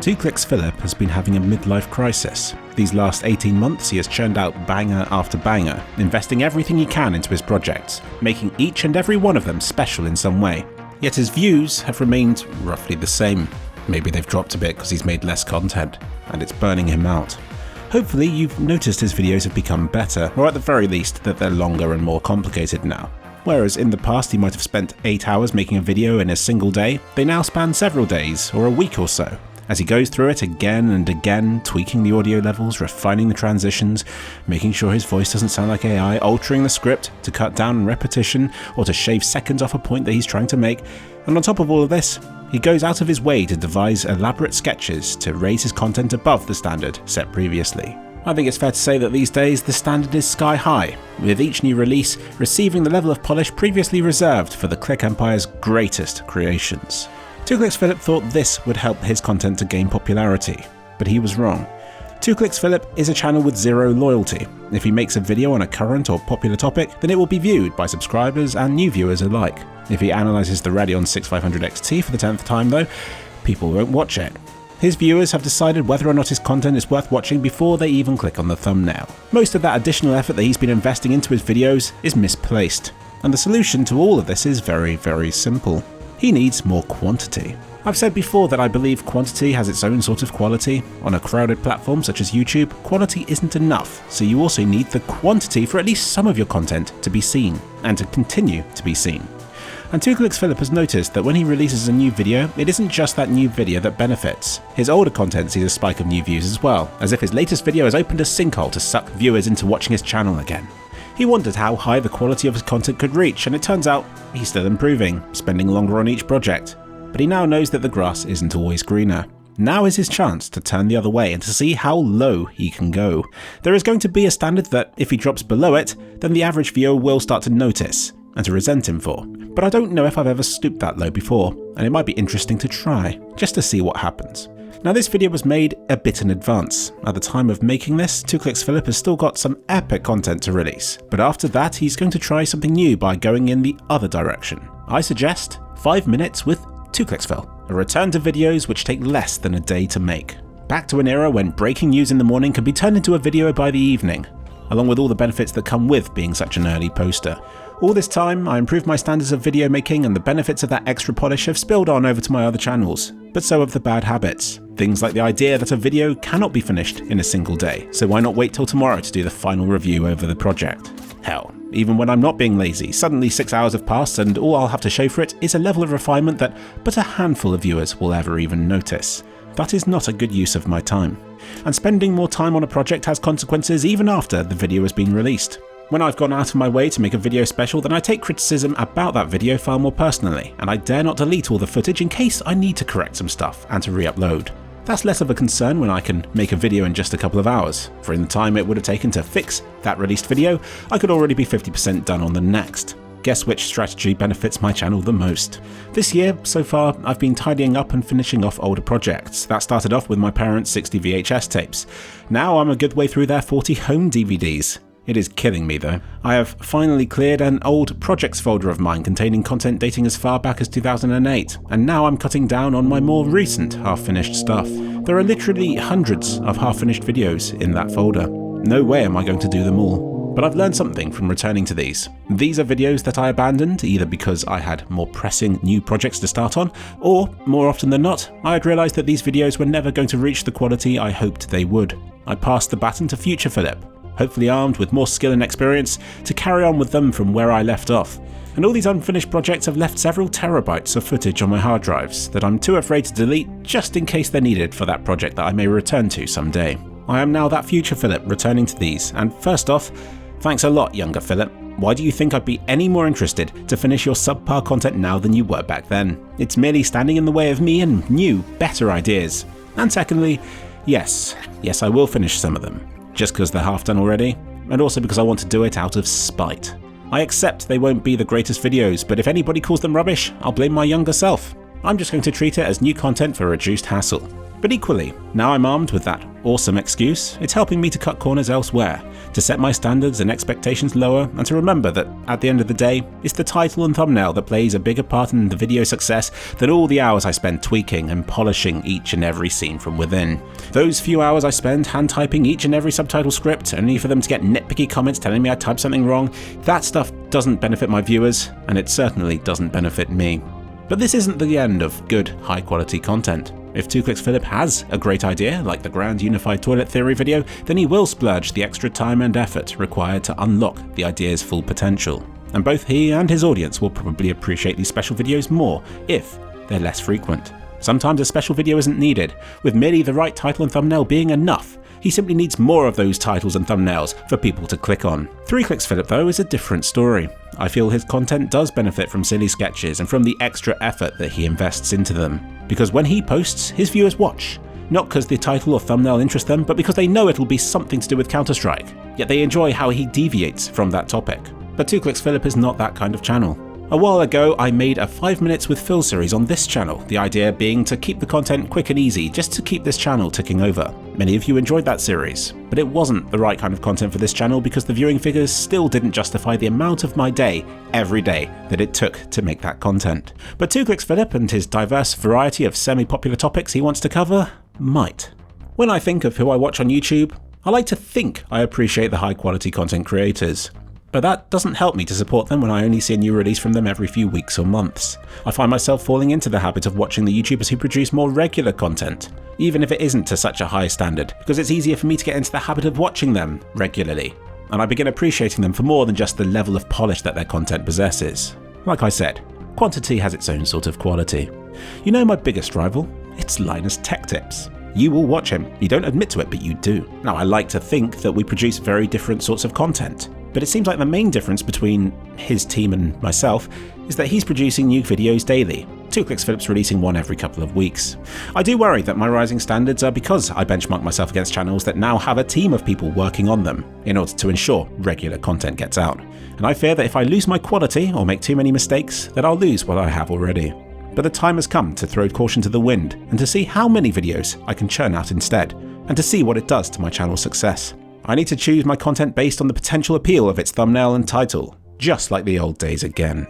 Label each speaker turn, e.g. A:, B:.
A: 2kliksphilip has been having a midlife crisis. These last 18 months he has churned out banger after banger, investing everything he can into his projects, making each and every one of them special in some way. Yet his views have remained roughly the same. Maybe they've dropped a bit because he's made less content, and it's burning him out. Hopefully you've noticed his videos have become better, or at the very least that they're longer and more complicated now. Whereas in the past he might have spent 8 hours making a video in a single day, they now span several days or a week or so, as he goes through it again and again, tweaking the audio levels, refining the transitions, making sure his voice doesn't sound like AI, altering the script to cut down on repetition or to shave seconds off a point that he's trying to make. And on top of all of this, he goes out of his way to devise elaborate sketches to raise his content above the standard set previously. I think it's fair to say that these days the standard is sky high, with each new release receiving the level of polish previously reserved for the Klik Empire's greatest creations. 2kliksphilip thought this would help his content to gain popularity, but he was wrong. 2kliksphilip is a channel with zero loyalty. If he makes a video on a current or popular topic, then it will be viewed by subscribers and new viewers alike. If he analyses the Radeon 6500 XT for the 10th time though, people won't watch it. His viewers have decided whether or not his content is worth watching before they even click on the thumbnail. Most of that additional effort that he's been investing into his videos is misplaced, and the solution to all of this is very, very simple. He needs more quantity. I've said before that I believe quantity has its own sort of quality. On a crowded platform such as YouTube, quality isn't enough, so you also need the quantity for at least some of your content to be seen, and to continue to be seen. And 2kliksphilip has noticed that when he releases a new video, it isn't just that new video that benefits. His older content sees a spike of new views as well, as if his latest video has opened a sinkhole to suck viewers into watching his channel again. He wondered how high the quality of his content could reach, and it turns out he's still improving, spending longer on each project. But he now knows that the grass isn't always greener. Now is his chance to turn the other way and to see how low he can go. There is going to be a standard that, if he drops below it, then the average viewer will start to notice and to resent him for. But I don't know if I've ever stooped that low before, and it might be interesting to try, just to see what happens. Now this video was made a bit in advance. At the time of making this, 2kliksphilip has still got some epic content to release, but after that he's going to try something new by going in the other direction. I suggest 5 minutes with 2kliksphil, a return to videos which take less than a day to make. Back to an era when breaking news in the morning can be turned into a video by the evening, along with all the benefits that come with being such an early poster. All this time, I improved my standards of video making, and the benefits of that extra polish have spilled on over to my other channels, but so have the bad habits. Things like the idea that a video cannot be finished in a single day, so why not wait till tomorrow to do the final review over the project? Hell, even when I'm not being lazy, suddenly 6 hours have passed and all I'll have to show for it is a level of refinement that but a handful of viewers will ever even notice. That is not a good use of my time. And spending more time on a project has consequences even after the video has been released. When I've gone out of my way to make a video special, then I take criticism about that video far more personally, and I dare not delete all the footage in case I need to correct some stuff and to re-upload. That's less of a concern when I can make a video in just a couple of hours, for in the time it would have taken to fix that released video, I could already be 50% done on the next. Guess which strategy benefits my channel the most? This year, so far, I've been tidying up and finishing off older projects. That started off with my parents' 60 VHS tapes. Now I'm a good way through their 40 home DVDs. It is killing me though. I have finally cleared an old projects folder of mine containing content dating as far back as 2008, and now I'm cutting down on my more recent half-finished stuff. There are literally hundreds of half-finished videos in that folder. No way am I going to do them all. But I've learned something from returning to these. These are videos that I abandoned, either because I had more pressing new projects to start on, or, more often than not, I had realised that these videos were never going to reach the quality I hoped they would. I passed the baton to future Philip, hopefully armed with more skill and experience to carry on with them from where I left off. And all these unfinished projects have left several terabytes of footage on my hard drives that I'm too afraid to delete just in case they're needed for that project that I may return to someday. I am now that future Philip returning to these, and first off, thanks a lot, younger Philip. Why do you think I'd be any more interested to finish your subpar content now than you were back then? It's merely standing in the way of me and new, better ideas. And secondly, yes, I will finish some of them. Just because they're half done already, and also because I want to do it out of spite. I accept they won't be the greatest videos, but if anybody calls them rubbish, I'll blame my younger self. I'm just going to treat it as new content for reduced hassle. But equally, now I'm armed with that awesome excuse, it's helping me to cut corners elsewhere, to set my standards and expectations lower, and to remember that, at the end of the day, it's the title and thumbnail that plays a bigger part in the video success than all the hours I spend tweaking and polishing each and every scene from within. Those few hours I spend hand-typing each and every subtitle script, only for them to get nitpicky comments telling me I typed something wrong, that stuff doesn't benefit my viewers, and it certainly doesn't benefit me. But this isn't the end of good, high-quality content. If 2kliksphilip has a great idea, like the Grand Unified Toilet Theory video, then he will splurge the extra time and effort required to unlock the idea's full potential. And both he and his audience will probably appreciate these special videos more if they're less frequent. Sometimes a special video isn't needed, with merely the right title and thumbnail being enough. He simply needs more of those titles and thumbnails for people to click on. 3kliksphilip, though, is a different story. I feel his content does benefit from silly sketches and from the extra effort that he invests into them. Because when he posts, his viewers watch. Not because the title or thumbnail interests them, but because they know it'll be something to do with Counter-Strike. Yet they enjoy how he deviates from that topic. But 2kliksphilip is not that kind of channel. A while ago, I made a 5 Minutes with Phil series on this channel, the idea being to keep the content quick and easy, just to keep this channel ticking over. Many of you enjoyed that series, but it wasn't the right kind of content for this channel because the viewing figures still didn't justify the amount of my day, every day, that it took to make that content. But 2kliksphilip and his diverse variety of semi-popular topics he wants to cover might. When I think of who I watch on YouTube, I like to think I appreciate the high-quality content creators. But that doesn't help me to support them when I only see a new release from them every few weeks or months. I find myself falling into the habit of watching the YouTubers who produce more regular content, even if it isn't to such a high standard, because it's easier for me to get into the habit of watching them regularly. And I begin appreciating them for more than just the level of polish that their content possesses. Like I said, quantity has its own sort of quality. You know my biggest rival? It's Linus Tech Tips. You will watch him. You don't admit to it, but you do. Now, I like to think that we produce very different sorts of content. But it seems like the main difference between his team and myself is that he's producing new videos daily. 2kliksphilip's releasing one every couple of weeks. I do worry that my rising standards are because I benchmark myself against channels that now have a team of people working on them in order to ensure regular content gets out. And I fear that if I lose my quality or make too many mistakes, that I'll lose what I have already. But the time has come to throw caution to the wind and to see how many videos I can churn out instead, and to see what it does to my channel's success. I need to choose my content based on the potential appeal of its thumbnail and title, just like the old days again.